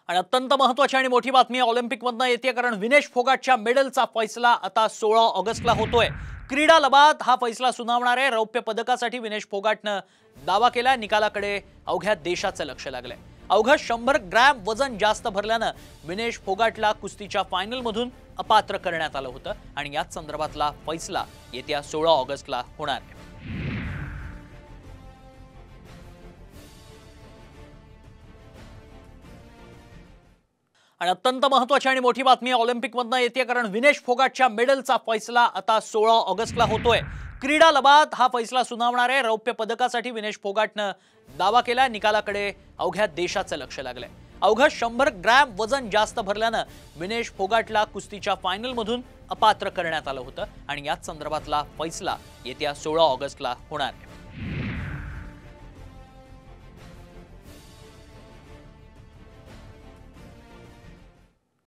आणि अत्यंत महत्त्वाची आणि मोठी बातमी ऑलिम्पिकमधनं येते, कारण विनेश फोगाटच्या मेडलचा फैसला आता 16 ऑगस्टला होतोय। क्रीडा लबात हा फैसला सुनावणार आहे। रौप्य पदकासाठी विनेश फोगाटनं दावा केला। निकालाकडे अवघ्या देशाचं लक्ष लागलंय। अवघं 100 ग्रॅम वजन जास्त भरल्यानं विनेश फोगाटला कुस्तीच्या फायनलमधून अपात्र करण्यात आलं होतं आणि याच संदर्भातला फैसला येत्या 16 ऑगस्टला होणार आहे। आणि अत्यंत महत्त्वाची आणि मोठी बातमी ऑलिम्पिकमधनं येते, कारण विनेश फोगाटच्या मेडलचा फैसला आता 16 ऑगस्टला होतोय। क्रीडा लबात हा फैसला सुनावणार आहे। रौप्य पदकासाठी विनेश फोगाटनं दावा केला। निकालाकडे अवघ्या देशाचं लक्ष लागलंय। अवघं 100 ग्रॅम वजन जास्त भरल्यानं विनेश फोगाटला कुस्तीच्या फायनलमधून अपात्र करण्यात आलं होतं आणि याच संदर्भातला फैसला येत्या 16 ऑगस्टला होणार आहे।